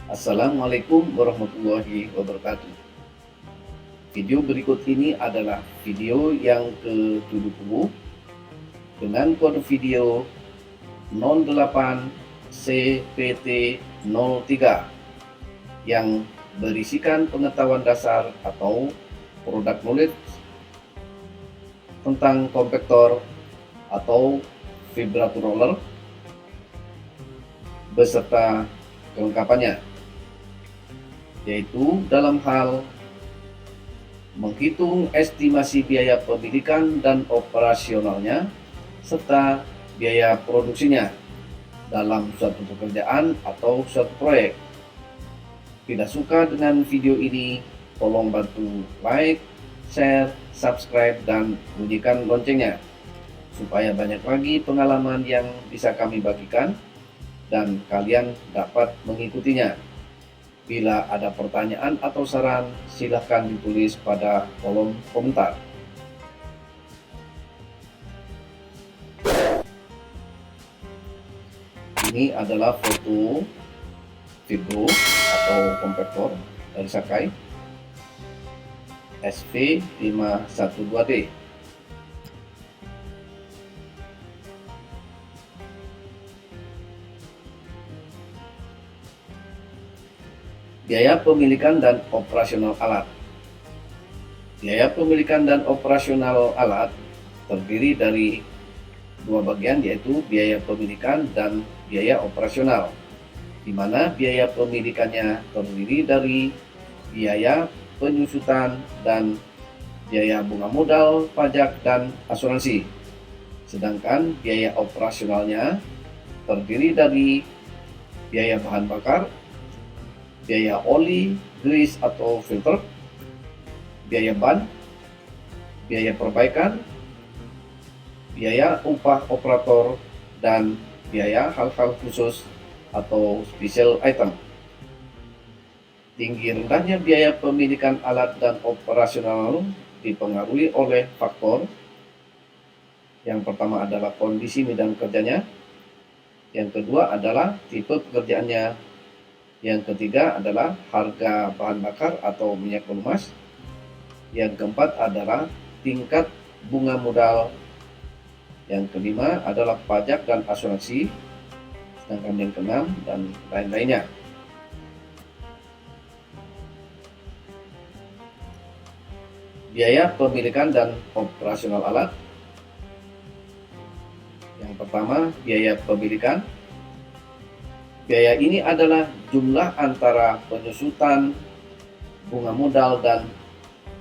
Assalamualaikum warahmatullahi wabarakatuh. Video berikut ini adalah video yang ke-70 dengan kode video 08 CPT03 yang berisikan pengetahuan dasar atau produk knowledge tentang kompaktor atau vibrator roller beserta kelengkapannya, yaitu dalam hal menghitung estimasi biaya pemilikan dan operasionalnya serta biaya produksinya dalam suatu pekerjaan atau suatu proyek. Bila suka dengan video ini, tolong bantu like, share, subscribe, dan bunyikan loncengnya supaya banyak lagi pengalaman yang bisa kami bagikan dan kalian dapat mengikutinya. Bila ada pertanyaan atau saran, silahkan ditulis pada kolom komentar. Ini adalah foto vibro atau kompaktor dari Sakai SV512D. Biaya pemilikan dan operasional alat. Biaya pemilikan dan operasional alat terdiri dari dua bagian, yaitu biaya pemilikan dan biaya operasional, di mana biaya pemilikannya terdiri dari biaya penyusutan dan biaya bunga modal, pajak, dan asuransi. Sedangkan biaya operasionalnya terdiri dari biaya bahan bakar, biaya oli, grease atau filter, biaya ban, biaya perbaikan, biaya upah operator, dan biaya hal-hal khusus atau special item. Tinggi rendahnya biaya pemilikan alat dan operasional dipengaruhi oleh faktor. Yang pertama adalah kondisi medan kerjanya, yang kedua adalah tipe pekerjaannya, yang ketiga adalah harga bahan bakar atau minyak pelumas, yang keempat adalah tingkat bunga modal, yang kelima adalah pajak dan asuransi, sedangkan yang keenam dan lain-lainnya. Biaya pemilikan dan operasional alat. Yang pertama, biaya pemilikan. Biaya ini adalah jumlah antara penyusutan, bunga modal, dan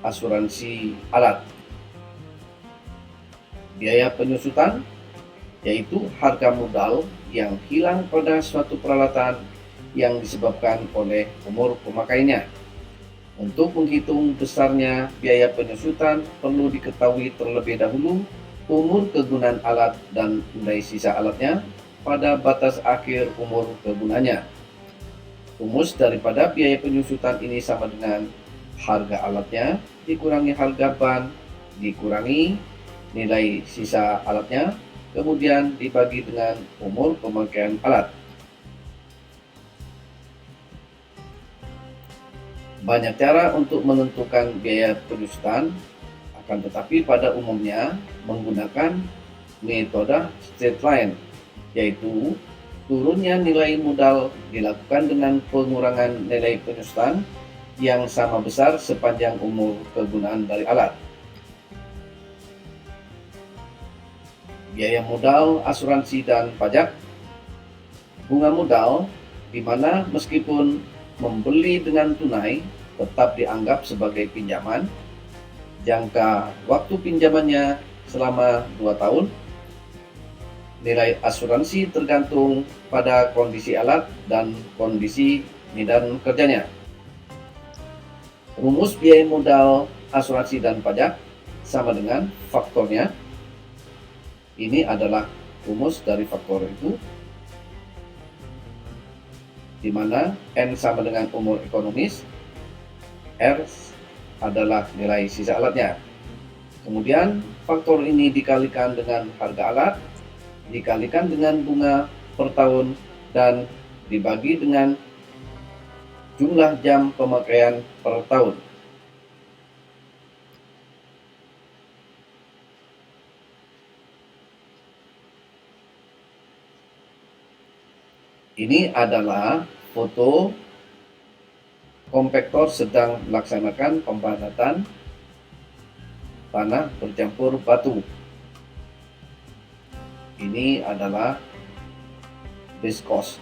asuransi alat. Biaya penyusutan yaitu harga modal yang hilang pada suatu peralatan yang disebabkan oleh umur pemakainya. Untuk menghitung besarnya biaya penyusutan, perlu diketahui terlebih dahulu umur kegunaan alat dan nilai sisa alatnya pada batas akhir umur kegunaannya. Rumus daripada biaya penyusutan ini sama dengan harga alatnya dikurangi harga ban dikurangi nilai sisa alatnya, kemudian dibagi dengan umur pemakaian alat. Banyak cara untuk menentukan biaya penyusutan, akan tetapi pada umumnya menggunakan metode straight line, yaitu turunnya nilai modal dilakukan dengan pengurangan nilai penyusutan yang sama besar sepanjang umur kegunaan dari alat. Biaya modal, asuransi, dan pajak. Bunga modal, di mana meskipun membeli dengan tunai tetap dianggap sebagai pinjaman. Jangka waktu pinjamannya selama 2 tahun. Nilai asuransi tergantung pada kondisi alat dan kondisi medan kerjanya. Rumus biaya modal, asuransi, dan pajak sama dengan faktornya. Ini adalah rumus dari faktor itu, di mana N sama dengan umur ekonomis, R adalah nilai sisa alatnya. Kemudian faktor ini dikalikan dengan harga alat, dikalikan dengan bunga per tahun, dan dibagi dengan jumlah jam pemakaian per tahun. Ini adalah foto kompaktor sedang melaksanakan pempadatan tanah bercampur batu. Ini adalah base cost.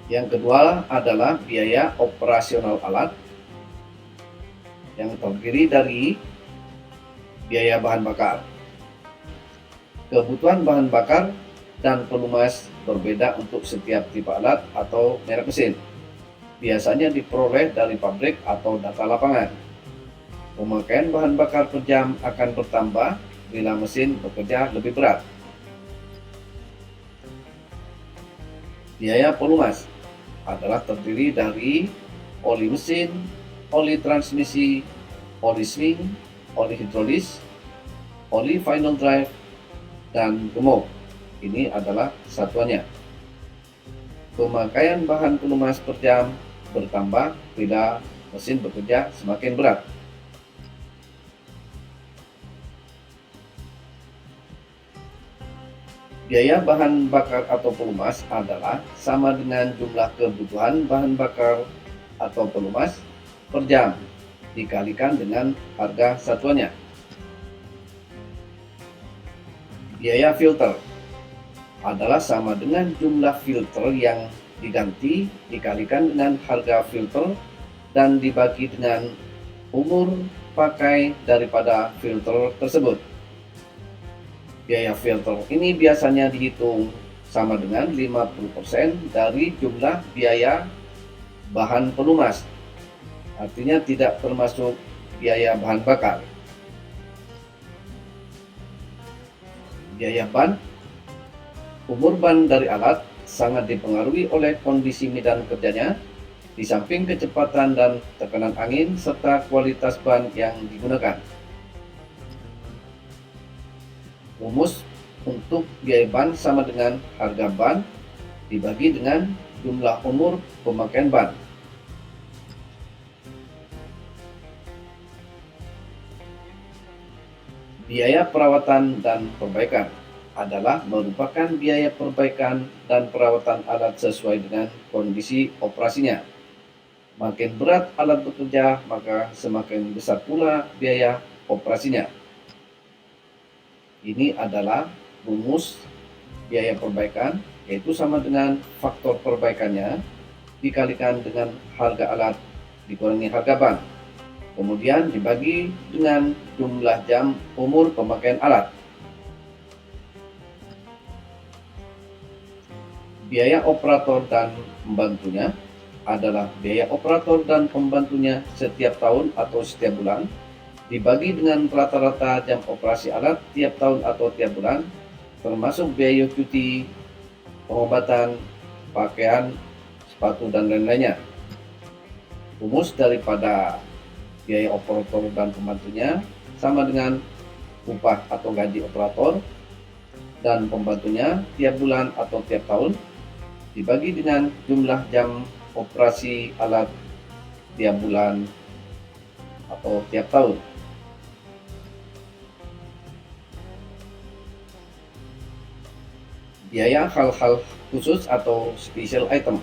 Yang kedua adalah biaya operasional alat yang terdiri dari biaya bahan bakar. Kebutuhan bahan bakar dan pelumas berbeda untuk setiap tipe alat atau merek mesin. Biasanya diperoleh dari pabrik atau data lapangan. Pemakaian bahan bakar per jam akan bertambah bila mesin bekerja lebih berat. Biaya pelumas adalah terdiri dari oli mesin, oli transmisi, oli swing, oli hidrolis, oli final drive, dan gemuk. Ini adalah satuannya. Pemakaian bahan pelumas per jam bertambah bila mesin bekerja semakin berat. Biaya bahan bakar atau pelumas adalah sama dengan jumlah kebutuhan bahan bakar atau pelumas per jam dikalikan dengan harga satuannya. Biaya filter adalah sama dengan jumlah filter yang diganti dikalikan dengan harga filter dan dibagi dengan umur pakai daripada filter tersebut. Biaya filter ini biasanya dihitung sama dengan 50% dari jumlah biaya bahan pelumas. Artinya tidak termasuk biaya bahan bakar. Biaya ban. Umur ban dari alat sangat dipengaruhi oleh kondisi medan kerjanya, di samping kecepatan dan tekanan angin serta kualitas ban yang digunakan. Rumus untuk biaya ban sama dengan harga ban dibagi dengan jumlah umur pemakaian ban. Biaya perawatan dan perbaikan adalah merupakan biaya perbaikan dan perawatan alat sesuai dengan kondisi operasinya. Makin berat alat bekerja, maka semakin besar pula biaya operasinya. Ini adalah rumus biaya perbaikan, yaitu sama dengan faktor perbaikannya dikalikan dengan harga alat dikurangi harga ban. Kemudian dibagi dengan jumlah jam umur pemakaian alat. Biaya operator dan pembantunya adalah biaya operator dan pembantunya setiap tahun atau setiap bulan dibagi dengan rata-rata jam operasi alat tiap tahun atau tiap bulan, termasuk biaya cuti, pengobatan, pakaian, sepatu, dan lain-lainnya. Rumus daripada biaya operator dan pembantunya sama dengan upah atau gaji operator dan pembantunya tiap bulan atau tiap tahun dibagi dengan jumlah jam operasi alat tiap bulan atau tiap tahun. Biaya hal-hal khusus atau special item.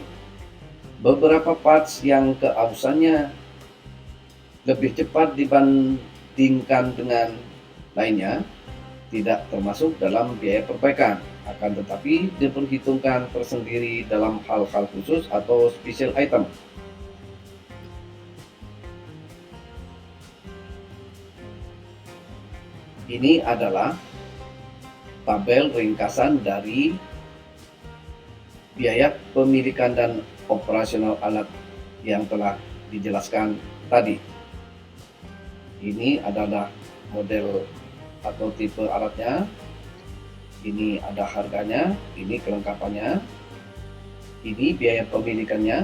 Beberapa parts yang keausannya lebih cepat dibandingkan dengan lainnya tidak termasuk dalam biaya perbaikan, akan tetapi diperhitungkan tersendiri dalam hal-hal khusus atau special item. Ini adalah tabel ringkasan dari biaya pemilikan dan operasional alat yang telah dijelaskan tadi. Ini adalah model atau tipe alatnya, ini ada harganya, ini kelengkapannya, ini biaya pemilikannya,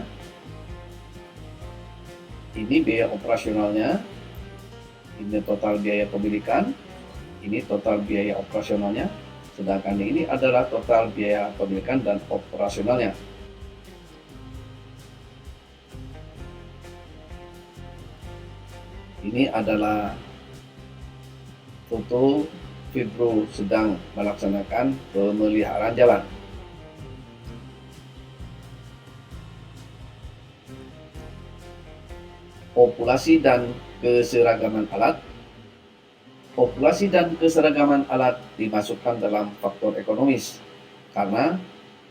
ini biaya operasionalnya, ini total biaya pemilikan, ini total biaya operasionalnya, sedangkan ini adalah total biaya pemilikan dan operasionalnya. Ini adalah foto Fibro sedang melaksanakan pemeliharaan jalan. Populasi dan keseragaman alat. Populasi dan keseragaman alat dimasukkan dalam faktor ekonomis karena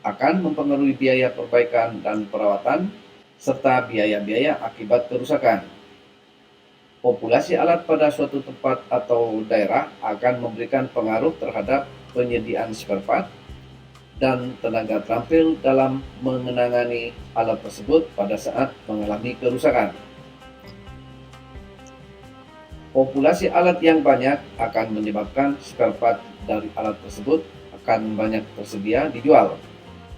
akan mempengaruhi biaya perbaikan dan perawatan serta biaya-biaya akibat kerusakan. Populasi alat pada suatu tempat atau daerah akan memberikan pengaruh terhadap penyediaan spare part dan tenaga terampil dalam mengenangani alat tersebut pada saat mengalami kerusakan. Populasi alat yang banyak akan menyebabkan spare part dari alat tersebut akan banyak tersedia dijual.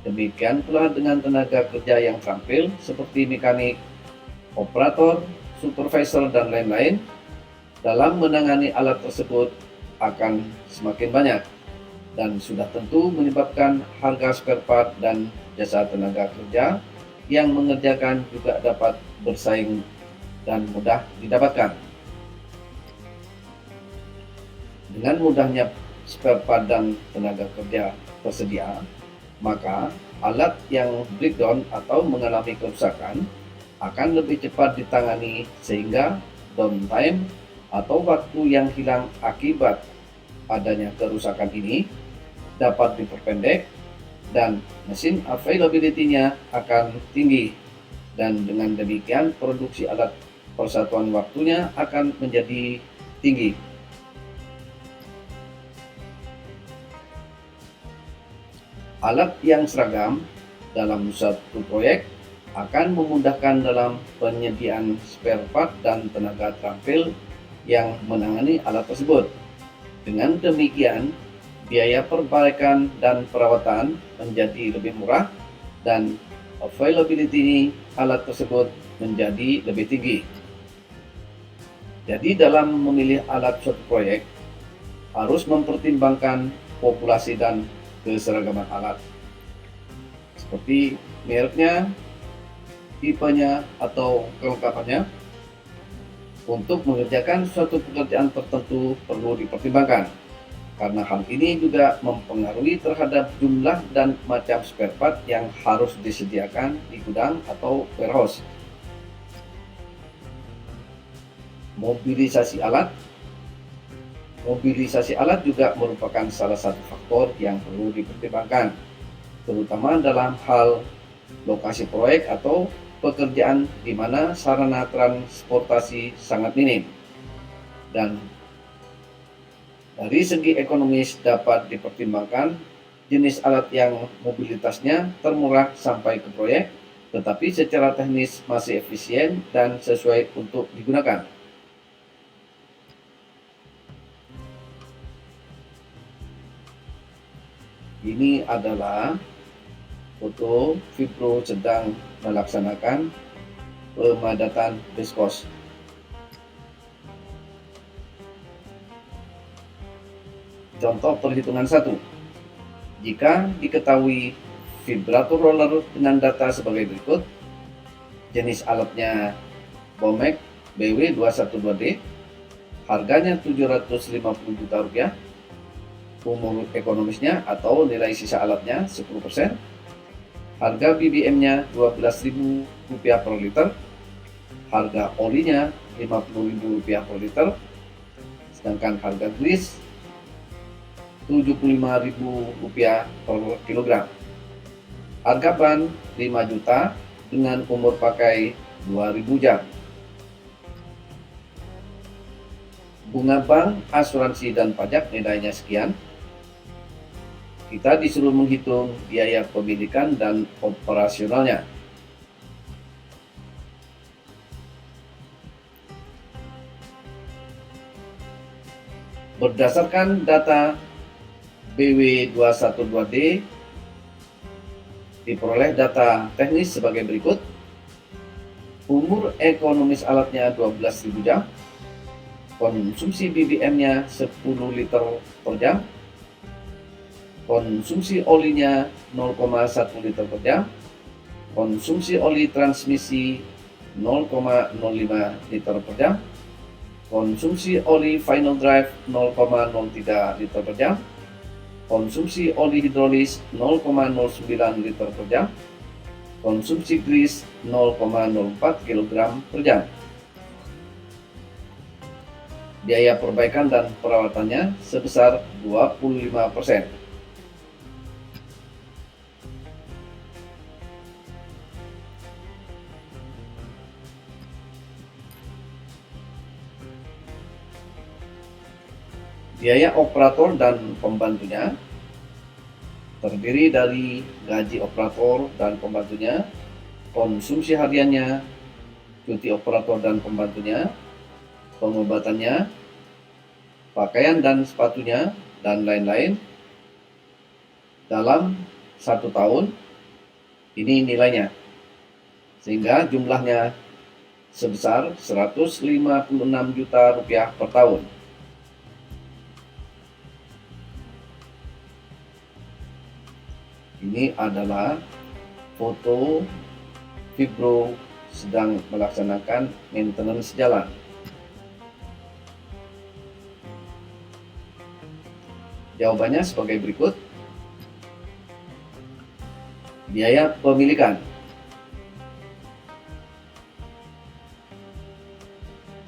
Demikian pula dengan tenaga kerja yang terampil seperti mekanik, operator, supervisor, dan lain-lain dalam menangani alat tersebut akan semakin banyak dan sudah tentu menyebabkan harga spare part dan jasa tenaga kerja yang mengerjakan juga dapat bersaing dan mudah didapatkan. Dengan mudahnya spare part dan tenaga kerja tersedia, maka alat yang breakdown atau mengalami kerusakan akan lebih cepat ditangani sehingga downtime atau waktu yang hilang akibat adanya kerusakan ini dapat diperpendek dan mesin availability-nya akan tinggi, dan dengan demikian produksi alat persatuan waktunya akan menjadi tinggi. Alat yang seragam dalam satu proyek akan memudahkan dalam penyediaan spare part dan tenaga terampil yang menangani alat tersebut. Dengan demikian, biaya perbaikan dan perawatan menjadi lebih murah dan availability alat tersebut menjadi lebih tinggi. Jadi dalam memilih alat suatu proyek harus mempertimbangkan populasi dan keseragaman alat, seperti mereknya, tipenya, atau kelengkapannya. Untuk mengerjakan suatu pekerjaan tertentu perlu dipertimbangkan, karena hal ini juga mempengaruhi terhadap jumlah dan macam spare part yang harus disediakan di gudang atau warehouse. Mobilisasi alat. Mobilisasi alat juga merupakan salah satu faktor yang perlu dipertimbangkan, terutama dalam hal lokasi proyek atau pekerjaan di mana sarana transportasi sangat minim. Dan dari segi ekonomis dapat dipertimbangkan jenis alat yang mobilitasnya termurah sampai ke proyek, tetapi secara teknis masih efisien dan sesuai untuk digunakan. Ini adalah foto Fibro sedang melaksanakan pemadatan viskos. Contoh perhitungan 1. Jika diketahui vibrator roller dengan data sebagai berikut. Jenis alatnya Bomek BW212D, harganya Rp750 juta. Umur ekonomisnya atau nilai sisa alatnya 10%. Harga BBM-nya Rp12.000 per liter. Harga olinya Rp50.000 per liter. Sedangkan harga grease Rp75.000 per kilogram. Harga ban 5 juta dengan umur pakai 2000 jam. Bunga bank, asuransi, dan pajak nilainya sekian. Kita disuruh menghitung biaya pemilikan dan operasionalnya. Berdasarkan data BW212D, diperoleh data teknis sebagai berikut. Umur ekonomis alatnya 12.000 jam. Konsumsi BBM-nya 10 liter per jam. konsumsi olinya 0,1 liter per jam, konsumsi oli transmisi 0,05 liter per jam, konsumsi oli final drive 0,03 liter per jam, konsumsi oli hidrolis 0,09 liter per jam, konsumsi grease 0,04 kg per jam. Biaya perbaikan dan perawatannya sebesar 25%. Biaya operator dan pembantunya terdiri dari gaji operator dan pembantunya, konsumsi hariannya, cuti operator dan pembantunya, pengobatannya, pakaian dan sepatunya, dan lain-lain dalam 1 tahun. Ini nilainya, sehingga jumlahnya sebesar 156 juta rupiah per tahun. Ini adalah foto Fibro sedang melaksanakan maintenance jalan. Jawabannya sebagai berikut. Biaya pemilikan.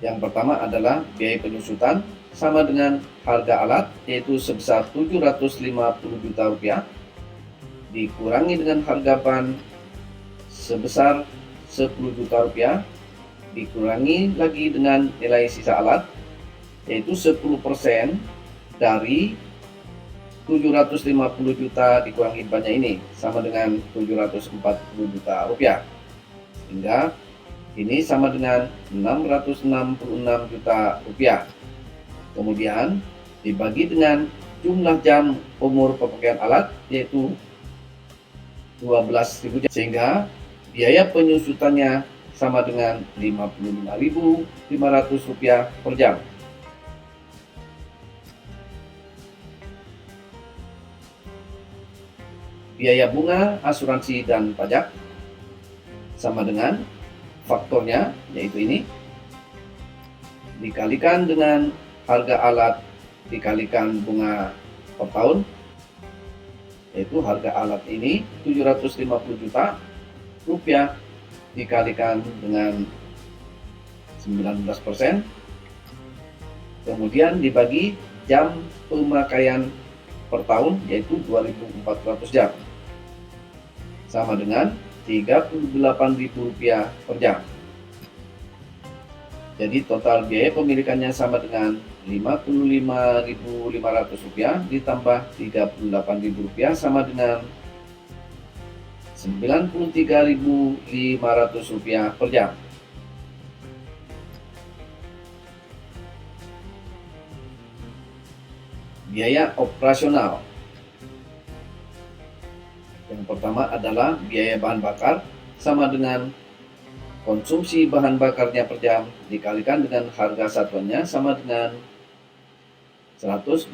Yang pertama adalah biaya penyusutan sama dengan harga alat, yaitu sebesar 750 juta rupiah dikurangi dengan harga ban sebesar 10 juta rupiah dikurangi lagi dengan nilai sisa alat, yaitu 10% dari 750 juta dikurangi bannya ini sama dengan 740 juta rupiah, sehingga ini sama dengan 666 juta rupiah. Kemudian dibagi dengan jumlah jam umur pemakaian alat, yaitu 12.000 jam, sehingga biaya penyusutannya sama dengan 55.500 rupiah per jam. Biaya bunga, asuransi, dan pajak sama dengan faktornya, yaitu ini, dikalikan dengan harga alat dikalikan bunga per tahun, yaitu harga alat ini 750 juta rupiah dikalikan dengan 19%, kemudian dibagi jam pemakaian per tahun, yaitu 2.400 jam, sama dengan 38.000 rupiah per jam. Jadi total biaya pemilikannya sama dengan 55.500 rupiah ditambah 38.000 rupiah sama dengan 93.500 rupiah per jam. Biaya operasional. Yang pertama adalah biaya bahan bakar sama dengan konsumsi bahan bakarnya per jam dikalikan dengan harga satuannya sama dengan 120.000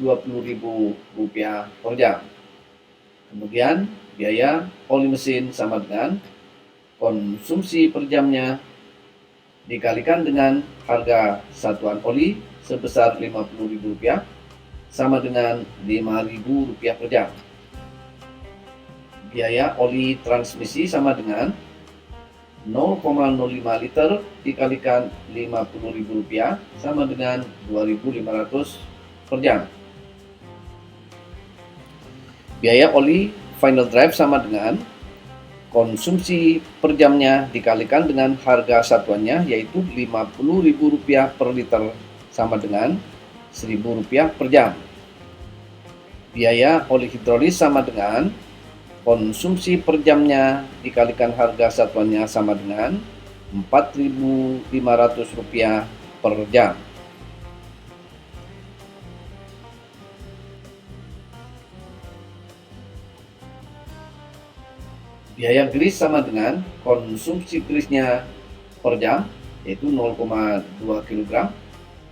rupiah per jam. Kemudian biaya oli mesin sama dengan konsumsi per jamnya dikalikan dengan harga satuan oli sebesar 50.000 rupiah sama dengan 5.000 rupiah per jam. Biaya oli transmisi sama dengan 0,05 liter dikalikan 50.000 rupiah sama dengan 2.500 per jam. Biaya oli final drive sama dengan konsumsi per jamnya dikalikan dengan harga satuannya, yaitu 50.000 rupiah per liter sama dengan 1.000 rupiah per jam. Biaya oli hidrolis sama dengan konsumsi per jamnya dikalikan harga satuannya sama dengan 4.500 rupiah per jam. Biaya grease sama dengan konsumsi grease-nya per jam, yaitu 0,2 kg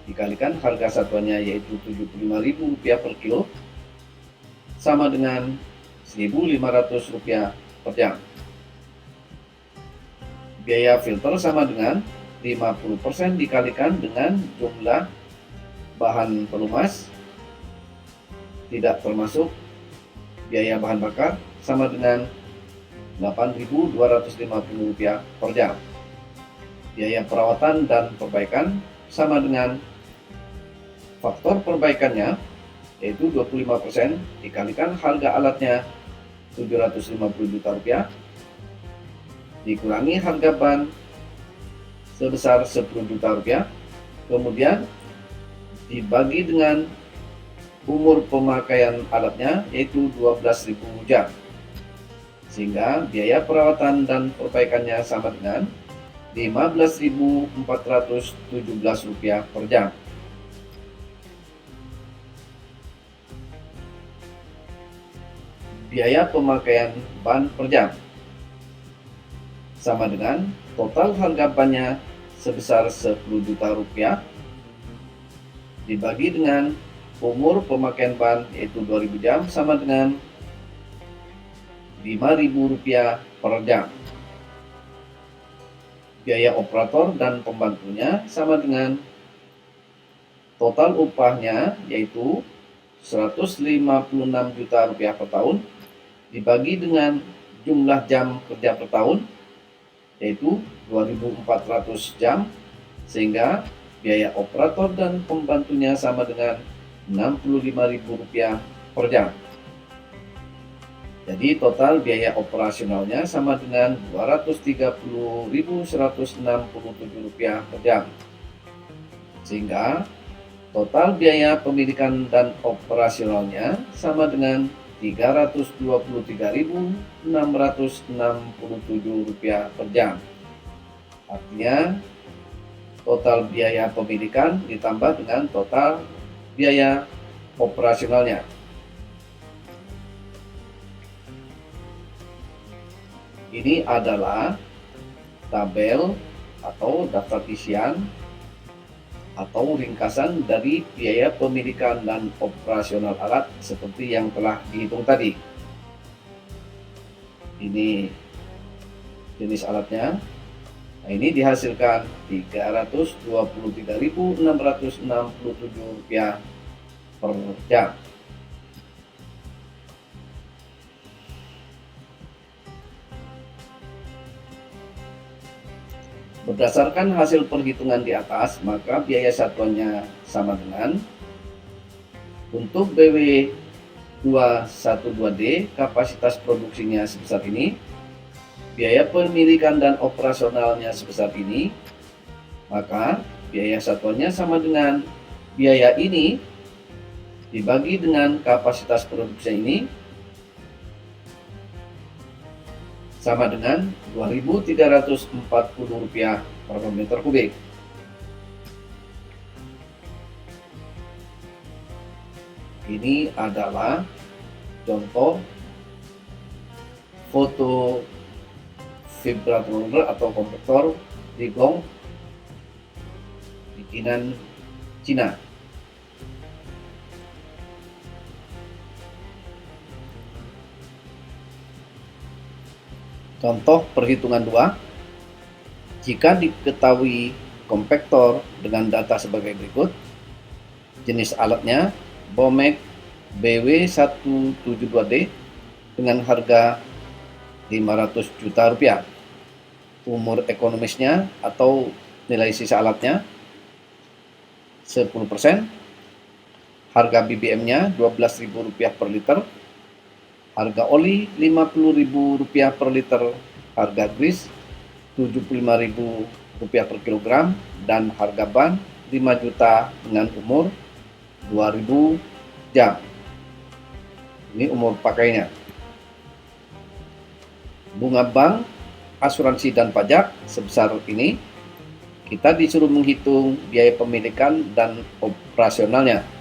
dikalikan harga satuannya, yaitu 75.000 rupiah per kilo, sama dengan Rp1.500 per jam. Biaya filter sama dengan 50% dikalikan dengan jumlah bahan pelumas, tidak termasuk biaya bahan bakar, sama dengan Rp8.250 per jam. Biaya perawatan dan perbaikan sama dengan faktor perbaikannya, yaitu 25% dikalikan harga alatnya Rp750 juta, dikurangi harga ban sebesar Rp10 juta, kemudian dibagi dengan umur pemakaian alatnya, yaitu 12.000 jam, sehingga biaya perawatan dan perbaikannya sama dengan Rp15.417 per jam. Biaya pemakaian ban per jam sama dengan total harga bannya sebesar Rp10 juta dibagi dengan umur pemakaian ban, yaitu 2000 jam, sama dengan Rp5.000 per jam. Biaya operator dan pembantunya sama dengan total upahnya, yaitu Rp156 juta per tahun, dibagi dengan jumlah jam kerja per tahun, yaitu 2.400 jam, sehingga biaya operator dan pembantunya sama dengan Rp65.000 per jam. Jadi total biaya operasionalnya sama dengan Rp230.167 per jam, sehingga total biaya pemilikan dan operasionalnya sama dengan Rp323.667 per jam. Artinya total biaya pemilikan ditambah dengan total biaya operasionalnya. Ini adalah tabel atau daftar isian atau ringkasan dari biaya pemilikan dan operasional alat seperti yang telah dihitung tadi. Ini jenis alatnya. Nah, ini dihasilkan Rp323.667 per jam. Berdasarkan hasil perhitungan di atas, maka biaya satuannya sama dengan, untuk BW212D kapasitas produksinya sebesar ini, biaya pemilikan dan operasionalnya sebesar ini, maka biaya satuannya sama dengan biaya ini dibagi dengan kapasitas produksi ini, sama dengan Rp2.340 per meter kubik. Ini adalah contoh foto vibrator roller atau konvektor di gong bikinan Cina. Contoh perhitungan 2. Jika diketahui kompaktor dengan data sebagai berikut. Jenis alatnya Bomek BW172D dengan harga Rp500 juta. Umur ekonomisnya atau nilai sisa alatnya 10%. Harga BBM-nya Rp12.000 per liter. Harga oli Rp50.000 per liter, harga grease Rp75.000 per kilogram, dan harga ban 5 juta dengan umur 2000 jam. Ini umur pakainya. Bunga bank, asuransi dan pajak sebesar ini. Kita disuruh menghitung biaya pemilikan dan operasionalnya.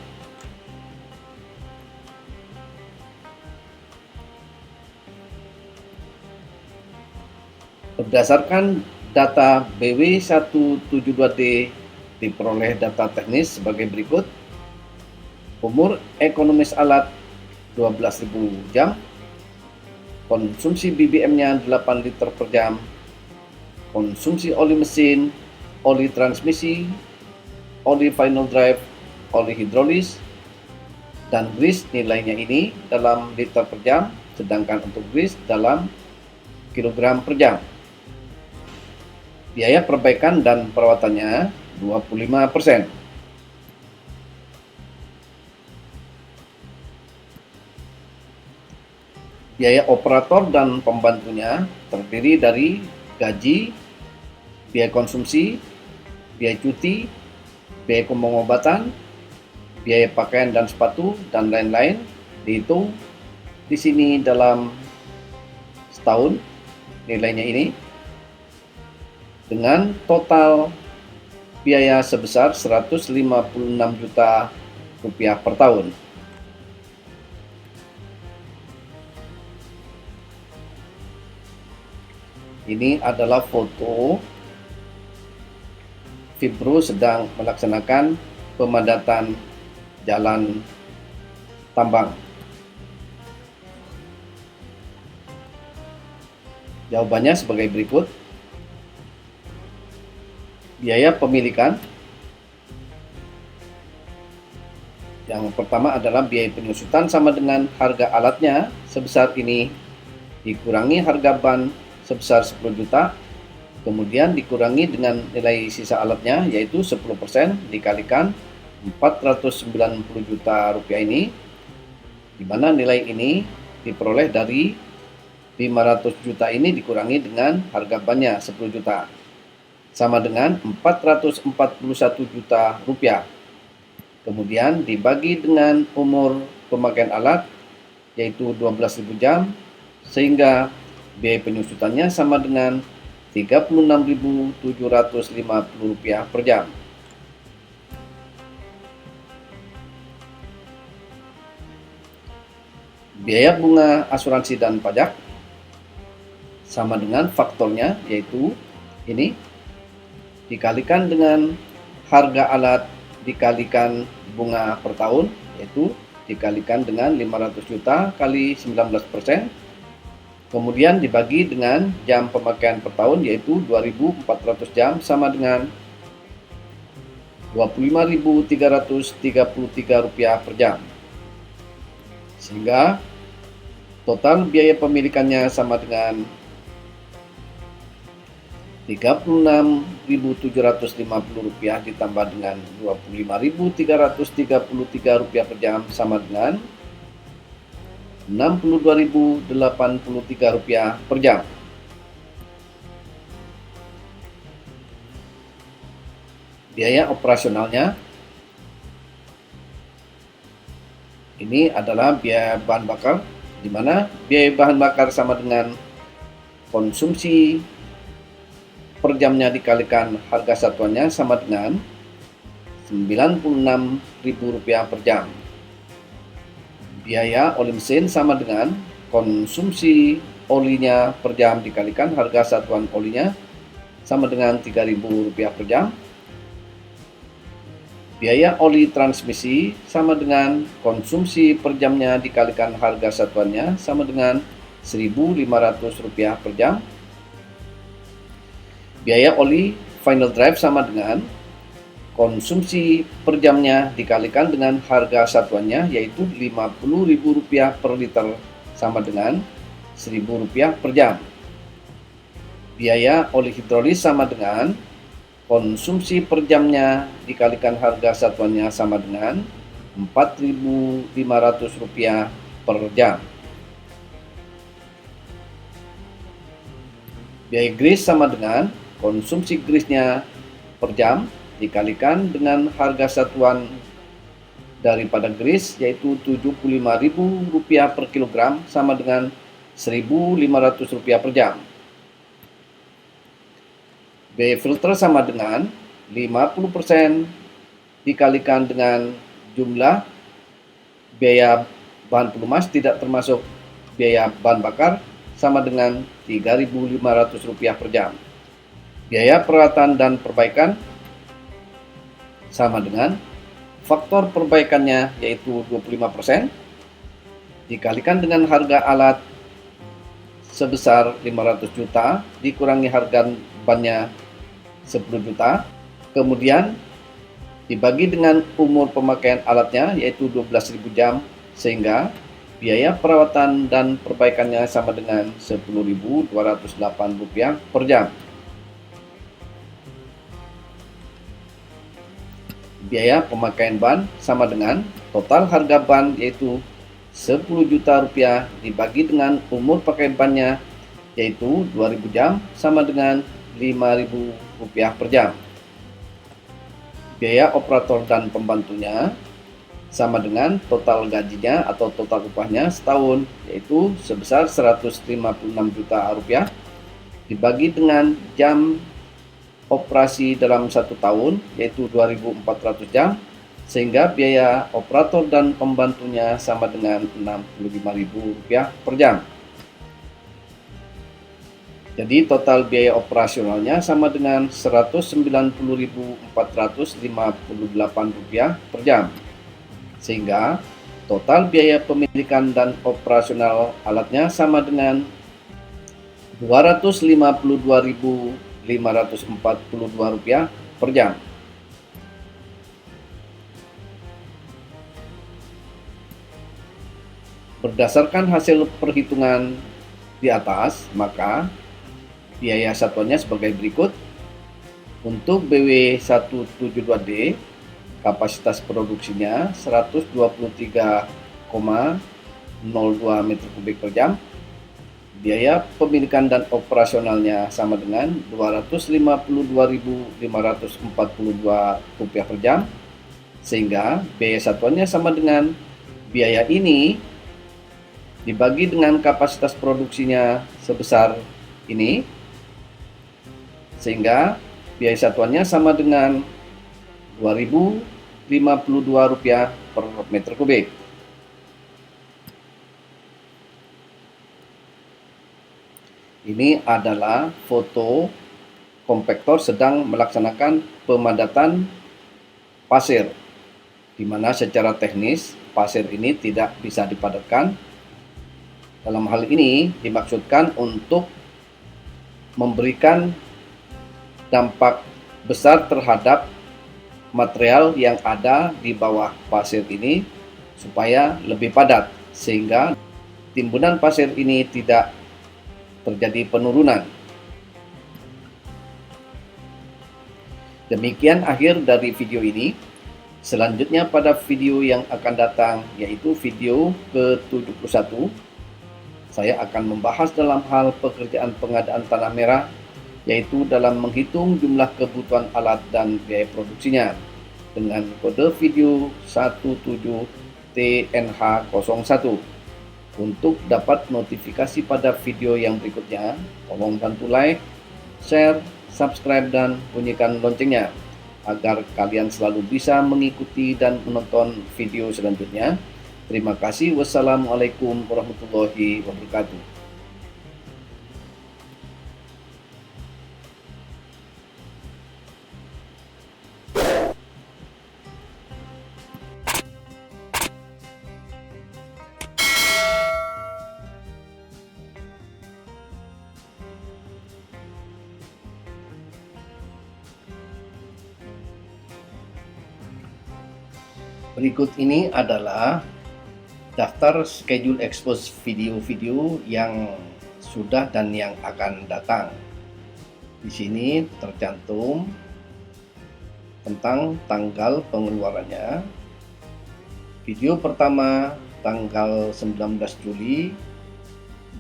Berdasarkan data BW172D diperoleh data teknis sebagai berikut. Umur ekonomis alat 12.000 jam, konsumsi BBM-nya 8 liter per jam, konsumsi oli mesin, oli transmisi, oli final drive, oli hidrolis, dan grease nilainya ini dalam liter per jam, sedangkan untuk grease dalam kilogram per jam. Biaya perbaikan dan perawatannya 25%. Biaya operator dan pembantunya terdiri dari gaji, biaya konsumsi, biaya cuti, biaya pengobatan, biaya pakaian dan sepatu, dan lain-lain. Dihitung di sini dalam setahun nilainya ini dengan total biaya sebesar 156 juta rupiah per tahun. Ini adalah foto Fibro sedang melaksanakan pemadatan jalan tambang. Jawabannya sebagai berikut. Biaya pemilikan. Yang pertama adalah biaya penyusutan sama dengan harga alatnya sebesar ini dikurangi harga ban sebesar 10 juta, kemudian dikurangi dengan nilai sisa alatnya yaitu 10% dikalikan 490 juta rupiah ini, di mana nilai ini diperoleh dari 500 juta ini dikurangi dengan harga bannya 10 juta, sama dengan 441 juta rupiah. Kemudian dibagi dengan umur pemakaian alat yaitu 12.000 jam, sehingga biaya penyusutannya sama dengan Rp36.750 per jam. Biaya bunga asuransi dan pajak sama dengan faktornya yaitu ini dikalikan dengan harga alat dikalikan bunga per tahun yaitu dikalikan dengan 500 juta kali 19%. Kemudian dibagi dengan jam pemakaian per tahun yaitu 2.400 jam sama dengan Rp25.333 per jam. Sehingga total biaya pemilikannya sama dengan Rp36.750 ditambah dengan Rp25.333 per jam sama dengan Rp62.083 per jam. Biaya operasionalnya ini adalah biaya bahan bakar, di mana biaya bahan bakar sama dengan konsumsi per jamnya dikalikan harga satuannya sama dengan Rp96.000 per jam. Biaya oli mesin sama dengan konsumsi olinya per jam dikalikan harga satuan olinya sama dengan Rp3.000 per jam. Biaya oli transmisi sama dengan konsumsi per jamnya dikalikan harga satuannya sama dengan Rp1.500 per jam. Biaya oli final drive sama dengan konsumsi per jamnya dikalikan dengan harga satuannya yaitu Rp50.000 per liter sama dengan Rp1.000 per jam. Biaya oli hidrolis sama dengan konsumsi per jamnya dikalikan harga satuannya sama dengan Rp4.500 per jam. Biaya grease sama dengan konsumsi grease-nya per jam dikalikan dengan harga satuan daripada grease yaitu Rp75.000 per kilogram sama dengan Rp1.500 per jam. Biaya filter sama dengan 50% dikalikan dengan jumlah biaya bahan pelumas tidak termasuk biaya bahan bakar sama dengan Rp3.500 per jam. Biaya perawatan dan perbaikan sama dengan faktor perbaikannya yaitu 25%, dikalikan dengan harga alat sebesar 500 juta dikurangi harga bannya 10 juta, kemudian dibagi dengan umur pemakaian alatnya yaitu 12.000 jam, sehingga biaya perawatan dan perbaikannya sama dengan Rp10.208 per jam. Biaya pemakaian ban sama dengan total harga ban yaitu Rp10 juta dibagi dengan umur pakai bannya yaitu 2.000 jam sama dengan Rp5.000 per jam. Biaya operator dan pembantunya sama dengan total gajinya atau total upahnya setahun yaitu sebesar Rp156 juta dibagi dengan jam operasi dalam 1 tahun yaitu 2.400 jam, sehingga biaya operator dan pembantunya sama dengan Rp65.000 per jam. Jadi total biaya operasionalnya sama dengan Rp190.458 per jam. Sehingga total biaya pemilikan dan operasional alatnya sama dengan Rp252.542 per jam. Berdasarkan hasil perhitungan di atas, maka biaya satuannya sebagai berikut. Untuk BW172D, kapasitas produksinya 123,02 meter kubik per jam. Biaya pemilikan dan operasionalnya sama dengan Rp252.542 per jam, sehingga biaya satuannya sama dengan biaya ini dibagi dengan kapasitas produksinya sebesar ini, sehingga biaya satuannya sama dengan Rp2.052 per meter kubik. Ini adalah foto kompaktor sedang melaksanakan pemadatan pasir, di mana secara teknis pasir ini tidak bisa dipadatkan. Dalam hal ini dimaksudkan untuk memberikan dampak besar terhadap material yang ada di bawah pasir ini supaya lebih padat, sehingga timbunan pasir ini tidak terjadi penurunan. Demikian akhir dari video ini. Selanjutnya pada video yang akan datang, yaitu video ke-71, saya akan membahas dalam hal pekerjaan pengadaan tanah merah, yaitu dalam menghitung jumlah kebutuhan alat dan biaya produksinya dengan kode video 17TNH01. Untuk dapat notifikasi pada video yang berikutnya, tolong bantu like, share, subscribe, dan bunyikan loncengnya agar kalian selalu bisa mengikuti dan menonton video selanjutnya. Terima kasih. Wassalamualaikum warahmatullahi wabarakatuh. Berikut ini adalah daftar schedule expose video-video yang sudah dan yang akan datang. Di sini tercantum tentang tanggal pengeluarannya. Video pertama tanggal 19 Juli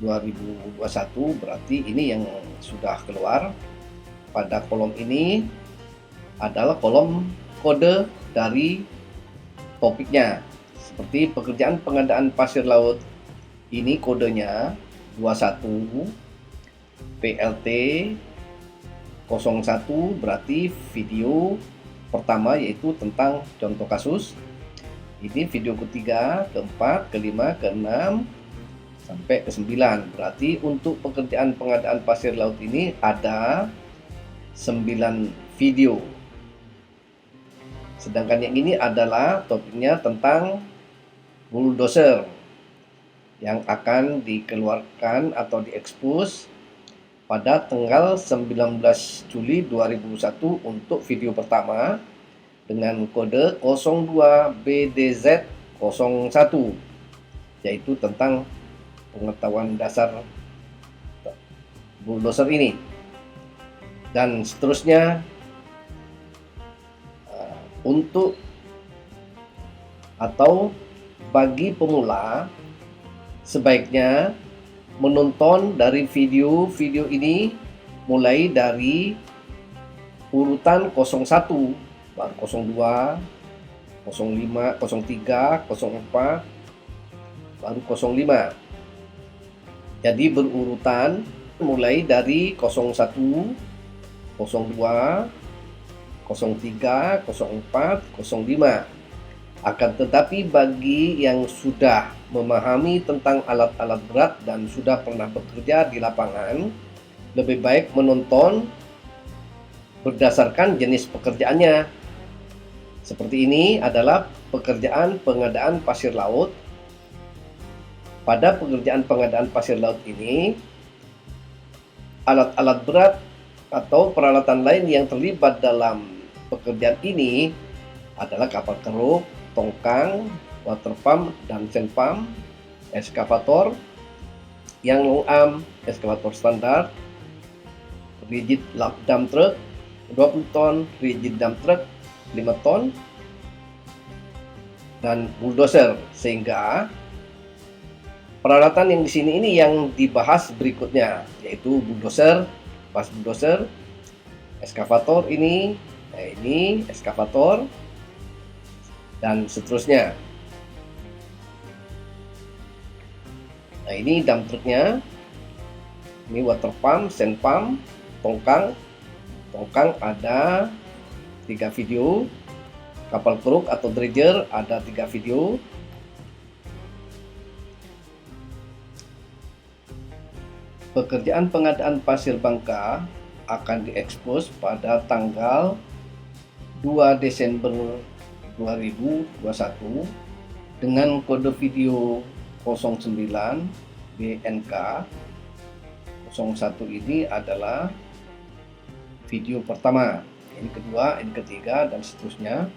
2021, berarti ini yang sudah keluar. Pada kolom ini adalah kolom kode dari topiknya, seperti pekerjaan pengadaan pasir laut. Ini kodenya 21 PLT 01, berarti video pertama yaitu tentang contoh kasus. Ini video ketiga, keempat, kelima, keenam, sampai ke-9. Berarti untuk pekerjaan pengadaan pasir laut ini ada 9 video. Sedangkan yang ini adalah topiknya tentang bulldozer. yang akan dikeluarkan atau diekspos pada tanggal 19 Juli 2001 untuk video pertama dengan kode 02BDZ01, yaitu tentang pengetahuan dasar bulldozer ini. Dan seterusnya, untuk atau bagi pemula sebaiknya menonton dari video-video ini mulai dari urutan 01, baru 02, 05, 03, 04, baru 05. Jadi berurutan mulai dari 01, 02, 03, 04, 05. Akan tetapi bagi yang sudah memahami tentang alat-alat berat dan sudah pernah bekerja di lapangan, lebih baik menonton berdasarkan jenis pekerjaannya. Seperti ini adalah pekerjaan pengadaan pasir laut. Pada pekerjaan pengadaan pasir laut ini, alat-alat berat atau peralatan lain yang terlibat dalam pekerjaan ini adalah kapal keruk, tongkang, water pump dan sand pump, eskavator yang long arm, eskavator standar, rigid dump truck 20 ton, rigid dump truck 5 ton, dan bulldozer. Sehingga peralatan yang di sini ini yang dibahas berikutnya, yaitu bulldozer, pas bulldozer, eskavator ini eskavator, dan seterusnya. Nah, ini dump truknya, ini water pump, sand pump, tongkang ada 3 video, kapal keruk atau dredger ada 3 video. Pekerjaan pengadaan pasir Bangka akan diekspos pada tanggal 2 Desember 2021 dengan kode video 09 BNK 01. Ini adalah video pertama, ini kedua, ini ketiga, dan seterusnya.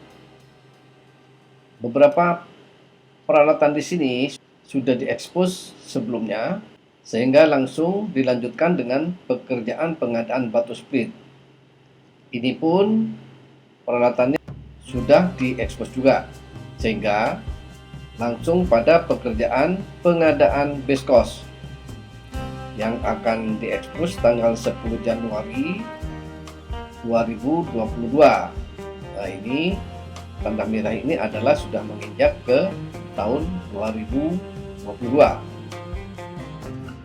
Beberapa peralatan di sini sudah diekspos sebelumnya, sehingga langsung dilanjutkan dengan pekerjaan pengadaan batu split. Ini pun peralatannya sudah diekspos juga, sehingga langsung pada pekerjaan pengadaan base cost yang akan diekspos tanggal 10 Januari 2022. Nah, ini tanda merah ini adalah sudah menginjak ke tahun 2022.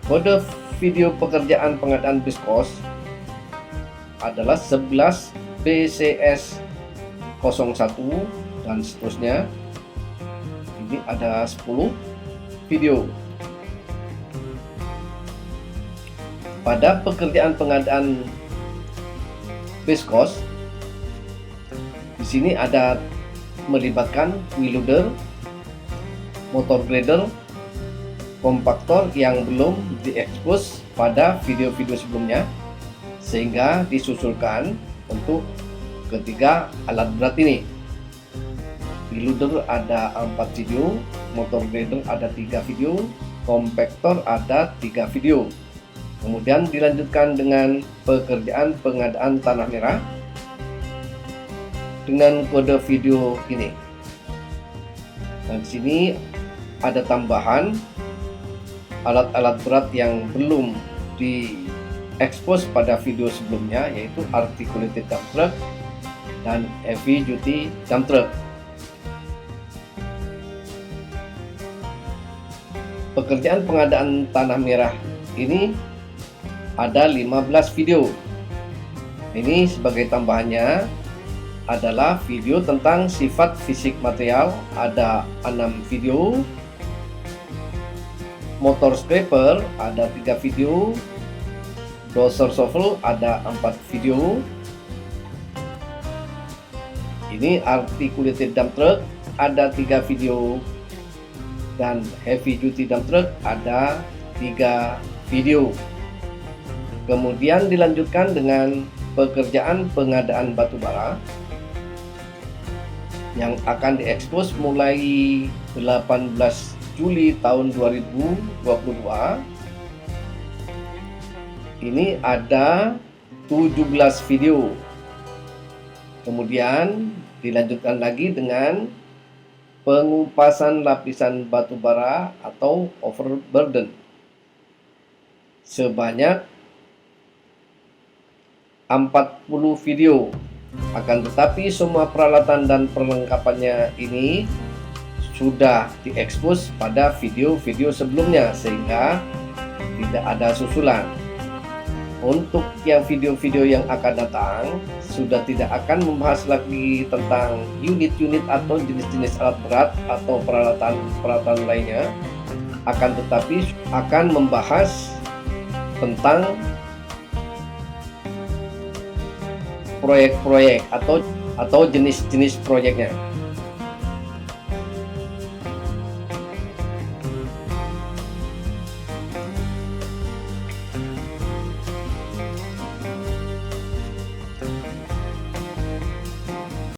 Kode video pekerjaan pengadaan base cost adalah 11 BCS 01 dan seterusnya. Ini ada 10 video. Pada pekerjaan pengadaan base cost, di sini ada melibatkan wheel loader, motor grader, kompaktor yang belum diekspos pada video-video sebelumnya, sehingga disusulkan untuk ketiga alat berat ini. Wheel loader ada 4 video, motor grader ada 3 video, kompaktor ada 3 video. Kemudian dilanjutkan dengan pekerjaan pengadaan tanah merah dengan kode video ini. Dan di sini ada tambahan alat-alat berat yang belum diekspos pada video sebelumnya, yaitu articulated dump truck dan heavy duty dump truck. Pekerjaan pengadaan tanah merah ini ada 15 video. Ini sebagai tambahannya adalah video tentang sifat fisik material, ada 6 video. Motor scraper ada 3 video. Dozer shovel ada 4 video. Ini articulated dump truck ada 3 video. dan heavy duty dump truck ada 3 video. Kemudian dilanjutkan dengan pekerjaan pengadaan batu bara yang akan diekspos mulai 18 Juli tahun 2022. Ini ada 17 video. Kemudian dilanjutkan lagi dengan pengupasan lapisan batu bara atau overburden sebanyak 40 video. Akan tetapi semua peralatan dan perlengkapannya ini sudah diekspos pada video-video sebelumnya sehingga tidak ada susulan. Untuk yang video-video yang akan datang sudah tidak akan membahas lagi tentang unit-unit atau jenis-jenis alat berat atau peralatan lainnya, akan tetapi akan membahas tentang proyek-proyek atau jenis-jenis proyeknya.